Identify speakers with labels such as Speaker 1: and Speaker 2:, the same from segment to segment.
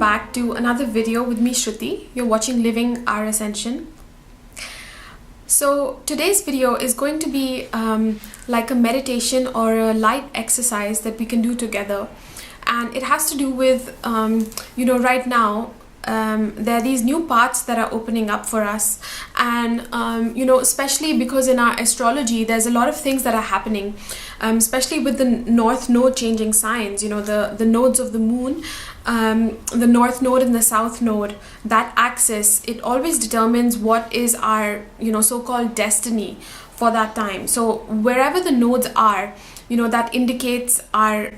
Speaker 1: back to another video with me, Shruti. You're watching Living Our Ascension. So today's video is going to be like a meditation or a light exercise that we can do together. And it has to do with, right now, there are these new paths that are opening up for us. And, especially because in our astrology, there's a lot of things that are happening, especially with the North Node changing signs, the nodes of the moon, the North Node and the South Node, that axis, it always determines what is our, so-called destiny for that time. So wherever the nodes are, that indicates our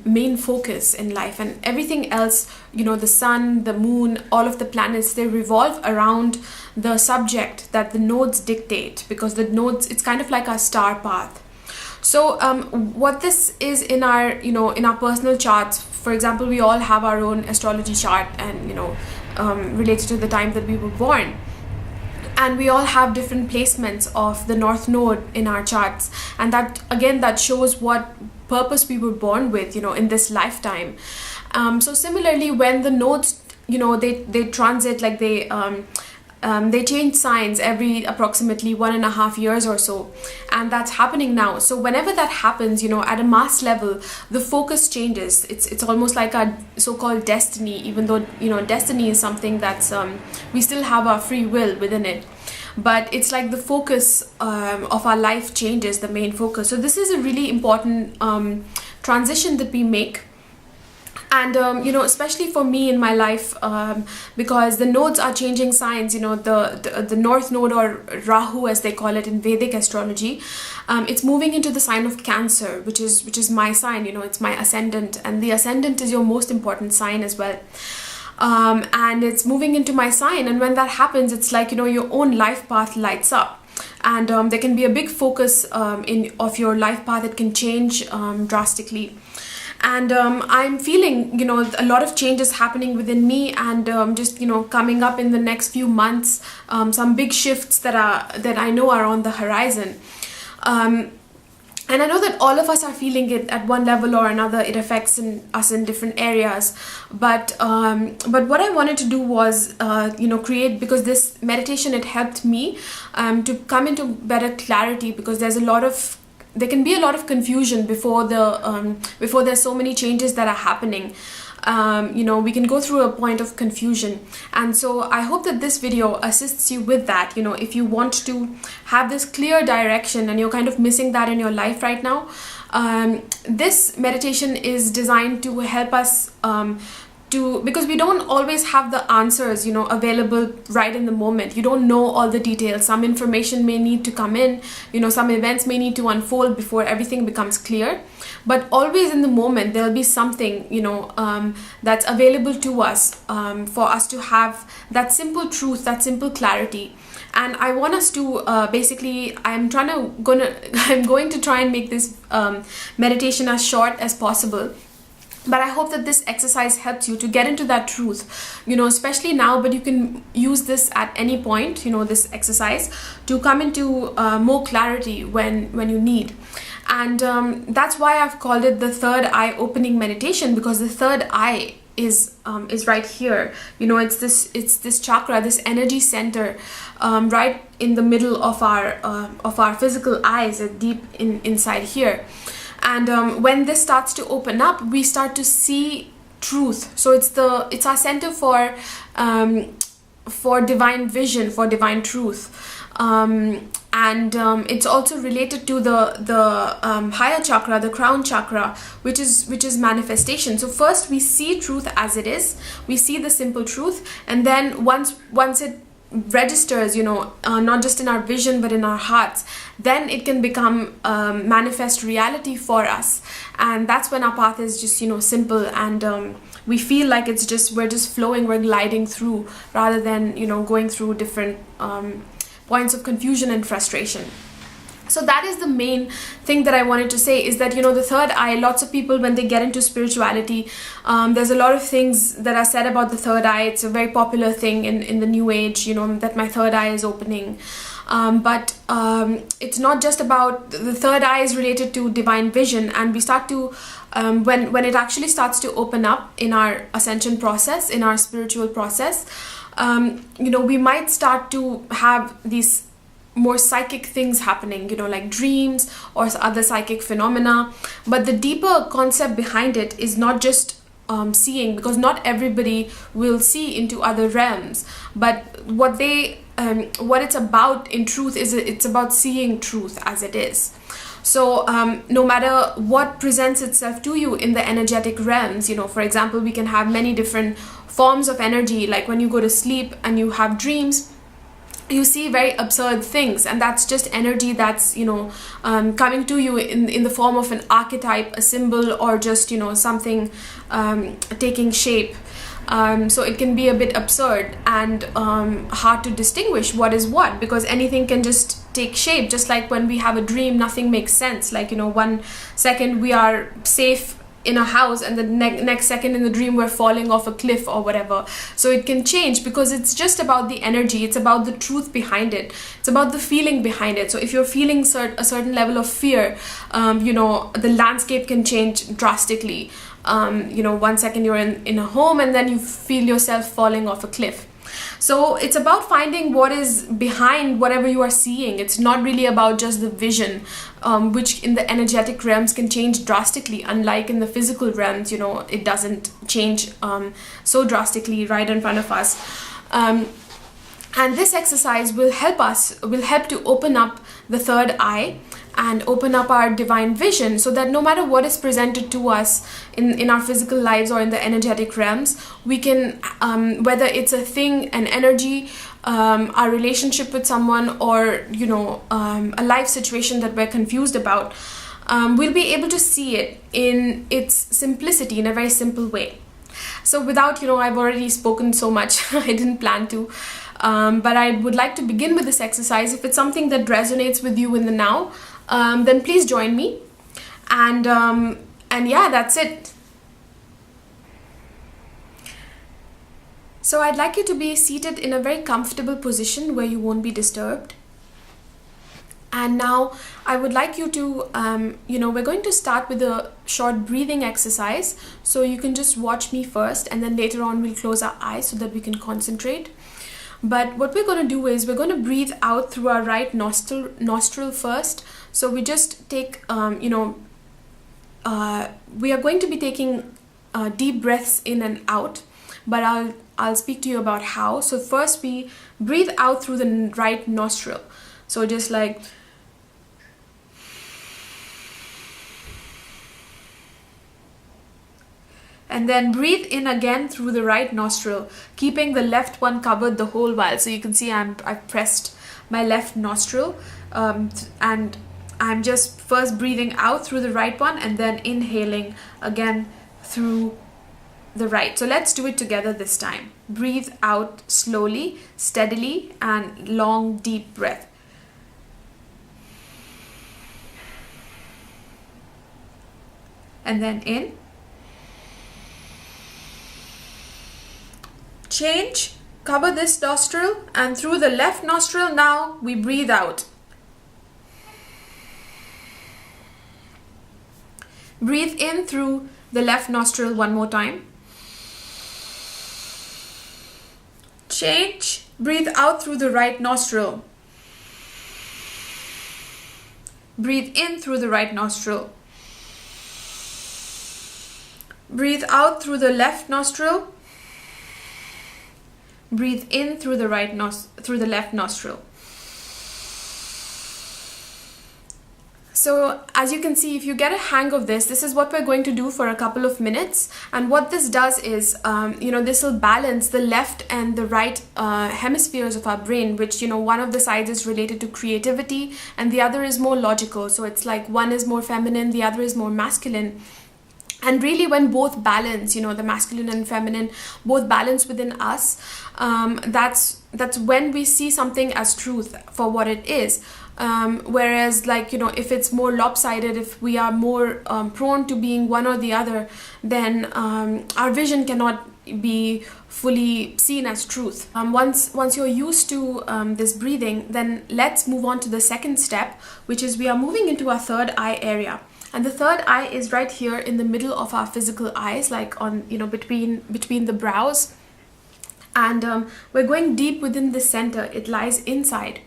Speaker 1: main focus in life, and everything else, the sun, the moon, all of the planets, they revolve around the subject that the nodes dictate, because the nodes, it's kind of like our star path. So what this is in our, in our personal charts, for example, we all have our own astrology chart and, related to the time that we were born. And we all have different placements of the North Node in our charts. And that, again, that shows what purpose we were born with, in this lifetime. So similarly, when the nodes, they transit, like they change signs every approximately 1.5 years or so. And that's happening now. So whenever that happens, at a mass level, the focus changes. It's almost like our so-called destiny, even though, destiny is something that's, we still have our free will within it. But it's like the focus of our life changes, the main focus. So this is a really important transition that we make. And, especially for me in my life, because the nodes are changing signs, the North Node, or Rahu as they call it in Vedic astrology, it's moving into the sign of Cancer, which is my sign, it's my ascendant. And the ascendant is your most important sign as well. And it's moving into my sign. And when that happens, it's like, your own life path lights up. And there can be a big focus of your life path. It can change drastically. And I'm feeling, a lot of changes happening within me, and just, coming up in the next few months, some big shifts that I know are on the horizon. And I know that all of us are feeling it at one level or another. It affects us in different areas. But what I wanted to do was, create, because this meditation, it helped me to come into better clarity, because there can be a lot of confusion before there's so many changes that are happening. We can go through a point of confusion. And so I hope that this video assists you with that. If you want to have this clear direction and you're kind of missing that in your life right now, this meditation is designed to help us because we don't always have the answers, available right in the moment. You don't know all the details. Some information may need to come in, some events may need to unfold before everything becomes clear. But always in the moment, there'll be something, that's available to us for us to have that simple truth, that simple clarity. And I want us to I'm going to try and make this meditation as short as possible. But I hope that this exercise helps you to get into that truth, especially now, but you can use this at any point, this exercise, to come into more clarity when you need. And that's why I've called it the third eye opening meditation, because the third eye is right here. It's this chakra, this energy center, right in the middle of our physical eyes, deep inside here. And when this starts to open up, we start to see truth. So it's our center for divine vision, for divine truth. And it's also related to the higher chakra, the crown chakra, which is manifestation. So first we see truth as it is. We see the simple truth, and then once it registers, not just in our vision but in our hearts, then it can become manifest reality for us. And that's when our path is just simple, and we feel like we're just flowing, we're gliding through, rather than going through different points of confusion and frustration. So that is the main thing that I wanted to say, is that, the third eye, lots of people, when they get into spirituality, there's a lot of things that are said about the third eye. It's a very popular thing in the new age, that my third eye is opening. But it's not just about, the third eye is related to divine vision, and we start to when it actually starts to open up in our ascension process, in our spiritual process, we might start to have these more psychic things happening, like dreams or other psychic phenomena. But the deeper concept behind it is not just seeing, because not everybody will see into other realms, but what it's about in truth is it's about seeing truth as it is. So no matter what presents itself to you in the energetic realms, for example, we can have many different forms of energy. Like when you go to sleep and you have dreams, you see very absurd things, and that's just energy that's coming to you in the form of an archetype, a symbol, or just something taking shape. So it can be a bit absurd and hard to distinguish what is what, because anything can just take shape. Just like when we have a dream, nothing makes sense. Like 1 second we are safe in a house, and the next second in the dream we're falling off a cliff or whatever. So it can change, because it's just about the energy, it's about the truth behind it, it's about the feeling behind it. So if you're feeling a certain level of fear, the landscape can change drastically. 1 second you're in a home, and then you feel yourself falling off a cliff. So it's about finding what is behind whatever you are seeing. It's not really about just the vision, which in the energetic realms can change drastically. Unlike in the physical realms, it doesn't change so drastically right in front of us. And this exercise will help to open up the third eye and open up our divine vision, so that no matter what is presented to us in our physical lives or in the energetic realms, we can, whether it's a thing, an energy, our relationship with someone, or a life situation that we're confused about, we'll be able to see it in its simplicity, in a very simple way. So without, I've already spoken so much, I didn't plan to, but I would like to begin with this exercise. If it's something that resonates with you in the now, then please join me, and yeah, that's it. So I'd like you to be seated in a very comfortable position where you won't be disturbed. And now I would like you to, we're going to start with a short breathing exercise. So you can just watch me first, and then later on we'll close our eyes so that we can concentrate. But what we're going to do is we're going to breathe out through our right nostril first. So we just take, we are going to be taking deep breaths in and out, but I'll speak to you about how. So first we breathe out through the right nostril. So just like, and then breathe in again through the right nostril, keeping the left one covered the whole while. So you can see I've pressed my left nostril, and I'm just first breathing out through the right one and then inhaling again through the right. So let's do it together this time. Breathe out slowly, steadily, and long, deep breath. And then in. Change, cover this nostril, and through the left nostril now we breathe out. Breathe in through the left nostril one more time. Change, breathe out through the right nostril. Breathe in through the right nostril. Breathe out through the left nostril. Breathe in through the left nostril. So as you can see, if you get a hang of this is what we're going to do for a couple of minutes. And what this does is, this will balance the left and the right hemispheres of our brain, which, one of the sides is related to creativity and the other is more logical. So it's like one is more feminine, the other is more masculine. And really when both balance, the masculine and feminine both balance within us, that's when we see something as truth for what it is. Whereas if it's more lopsided, if we are more prone to being one or the other, then our vision cannot be fully seen as truth. Once you're used to this breathing, then let's move on to the second step, which is we are moving into our third eye area. And the third eye is right here in the middle of our physical eyes, like on, between the brows. And we're going deep within the center. It lies inside.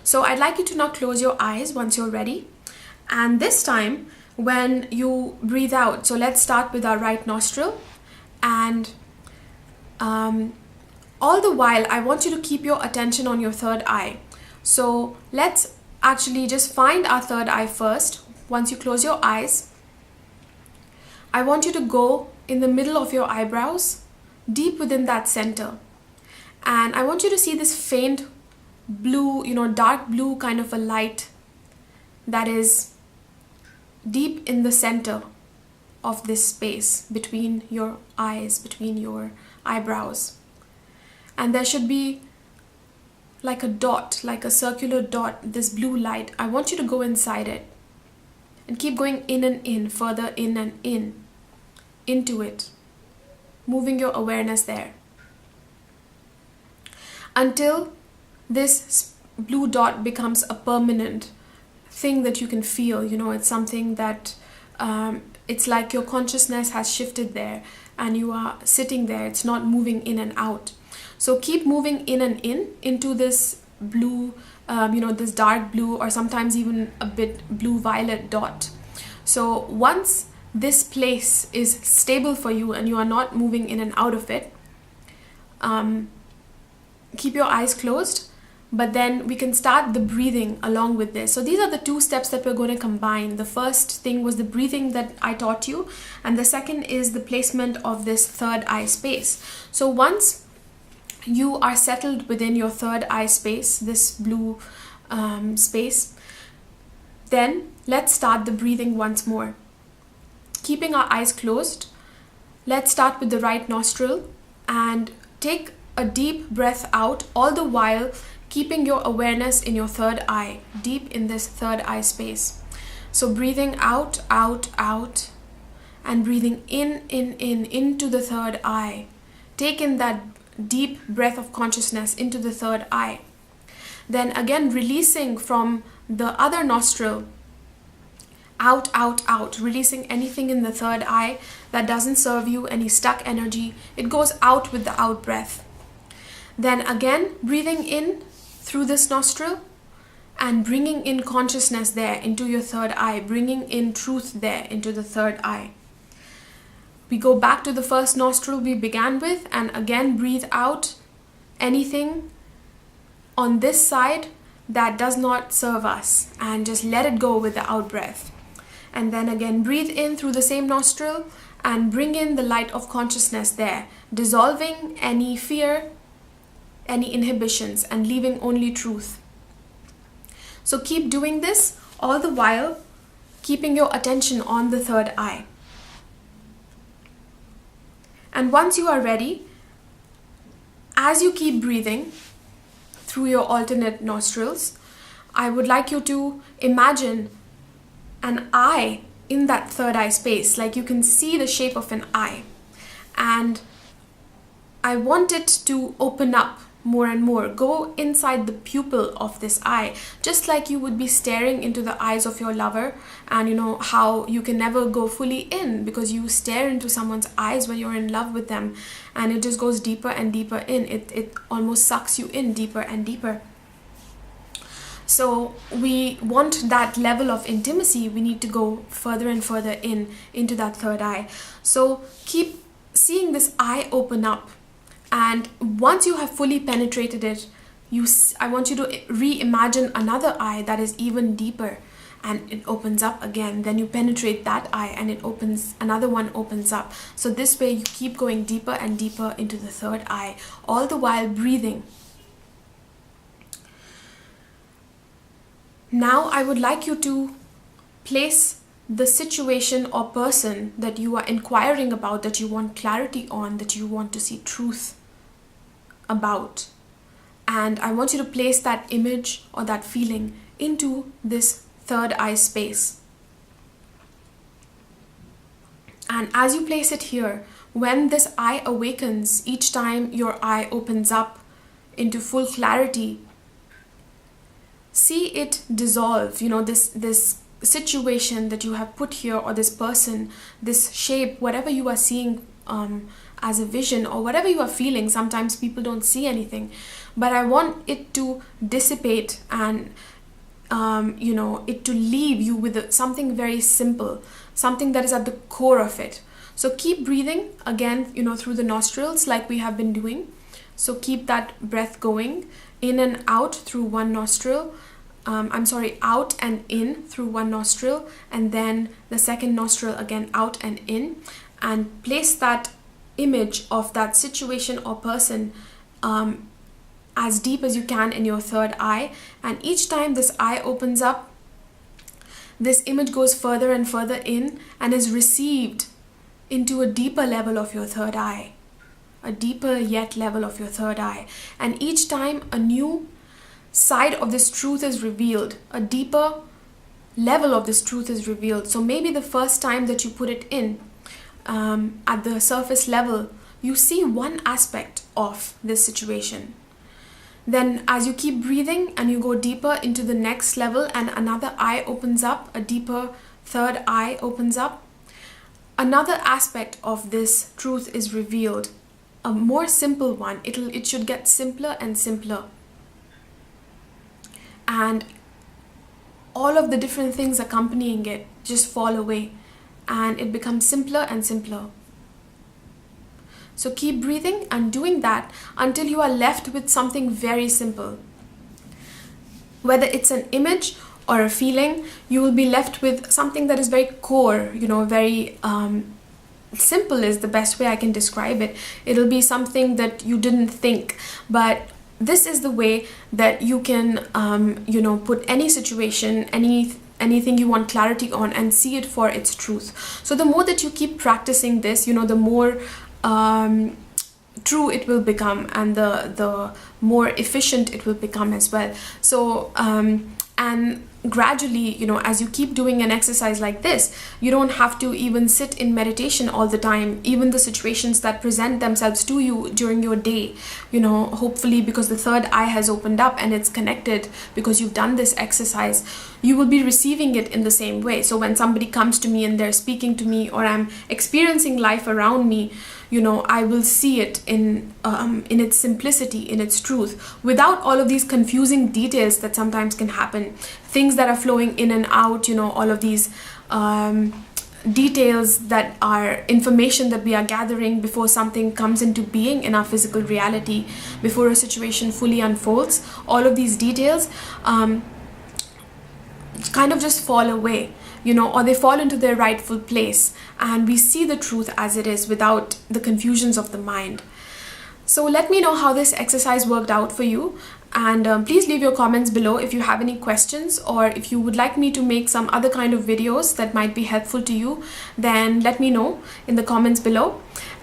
Speaker 1: So I'd like you to now close your eyes once you're ready. And this time, when you breathe out, so let's start with our right nostril. And all the while, I want you to keep your attention on your third eye. So let's actually just find our third eye first. Once you close your eyes, I want you to go in the middle of your eyebrows, deep within that center. And I want you to see this faint blue, dark blue kind of a light that is deep in the center of this space between your eyes, between your eyebrows. And there should be like a dot, like a circular dot, this blue light. I want you to go inside it and keep going in and in, further in and in, into it, moving your awareness there until this blue dot becomes a permanent thing that you can feel. It's something that it's like your consciousness has shifted there and you are sitting there. It's not moving in and out. So keep moving in and in into this blue, this dark blue, or sometimes even a bit blue-violet dot. So once this place is stable for you and you are not moving in and out of it, keep your eyes closed, but then we can start the breathing along with this. So these are the two steps that we're going to combine. The first thing was the breathing that I taught you, and the second is the placement of this third eye space. So once you are settled within your third eye space, this blue space, then let's start the breathing once more. Keeping our eyes closed, let's start with the right nostril and take a deep breath out, all the while keeping your awareness in your third eye, deep in this third eye space. So breathing out, out, out, and breathing in, into the third eye. Take in that deep breath of consciousness into the third eye. Then again releasing from the other nostril, out, out, out, releasing anything in the third eye that doesn't serve you, any stuck energy. It goes out with the out breath. Then again breathing in through this nostril and bringing in consciousness there into your third eye, bringing in truth there into the third eye. We go back to the first nostril we began with and again breathe out anything on this side that does not serve us and just let it go with the out breath. And then again breathe in through the same nostril and bring in the light of consciousness there, dissolving any fear, any inhibitions, and leaving only truth. So keep doing this all the while keeping your attention on the third eye. And once you are ready, as you keep breathing through your alternate nostrils, I would like you to imagine an eye in that third eye space, like you can see the shape of an eye. And I want it to open up more and more. Go inside the pupil of this eye, just like you would be staring into the eyes of your lover. And you know how you can never go fully in because you stare into someone's eyes when you're in love with them, and it just goes deeper and deeper in. It almost sucks you in deeper and deeper. So we want that level of intimacy. We need to go further and further into that third eye. So keep seeing this eye open up. And once you have fully penetrated it, I want you to reimagine another eye that is even deeper, and it opens up again. Then you penetrate that eye and it opens, another one opens up. So this way you keep going deeper and deeper into the third eye, all the while breathing. Now I would like you to place the situation or person that you are inquiring about, that you want clarity on, that you want to see truth about. And I want you to place that image or that feeling into this third eye space. And as you place it here, when this eye awakens, each time your eye opens up into full clarity, see it dissolve, this situation that you have put here, or this person, this shape, whatever you are seeing as a vision, or whatever you are feeling. Sometimes people don't see anything, but I want it to dissipate and it to leave you with something very simple, something that is at the core of it. So keep breathing again, through the nostrils like we have been doing. So keep that breath going in and out through one nostril. Out and in through one nostril, and then the second nostril again, out and in, and place that image of that situation or person as deep as you can in your third eye. And each time this eye opens up, this image goes further and further in and is received into a deeper level of your third eye, a deeper yet level of your third eye. And each time a new side of this truth is revealed, a deeper level of this truth is revealed. So maybe the first time that you put it in, at the surface level, you see one aspect of this situation. Then as you keep breathing and you go deeper into the next level, and another eye opens up, a deeper third eye opens up, another aspect of this truth is revealed, a more simple one. It should get simpler and simpler. And all of the different things accompanying it just fall away, and it becomes simpler and simpler. So keep breathing and doing that until you are left with something very simple. Whether it's an image or a feeling, you will be left with something that is very core, very simple is the best way I can describe it. It'll be something that you didn't think, but this is the way that you can, put any situation, anything you want clarity on, and see it for its truth. So the more that you keep practicing this, the more true it will become, and the more efficient it will become as well. So and gradually, as you keep doing an exercise like this, you don't have to even sit in meditation all the time. Even the situations that present themselves to you during your day, hopefully because the third eye has opened up and it's connected because you've done this exercise, you will be receiving it in the same way. So when somebody comes to me and they're speaking to me, or I'm experiencing life around me, I will see it in its simplicity, in its truth, without all of these confusing details that sometimes can happen. Things that are flowing in and out, all of these details that are information that we are gathering before something comes into being in our physical reality, before a situation fully unfolds. All of these details kind of just fall away, or they fall into their rightful place, and we see the truth as it is without the confusions of the mind. So let me know how this exercise worked out for you, and please leave your comments below if you have any questions, or if you would like me to make some other kind of videos that might be helpful to you, then let me know in the comments below.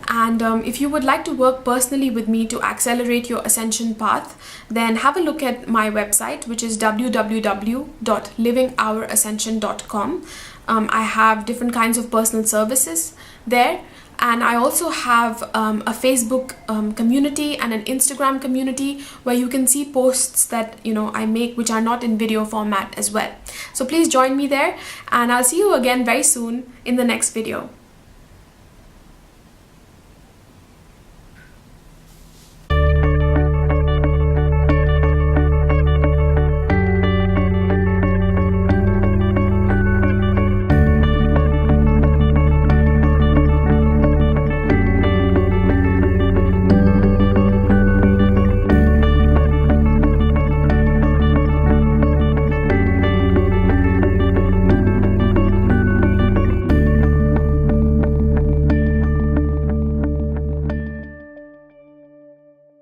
Speaker 1: And if you would like to work personally with me to accelerate your ascension path, then have a look at my website, which is www.LivingOurAscension.com. I have different kinds of personal services there. And I also have a Facebook community and an Instagram community where you can see posts that I make, which are not in video format as well. So please join me there, and I'll see you again very soon in the next video.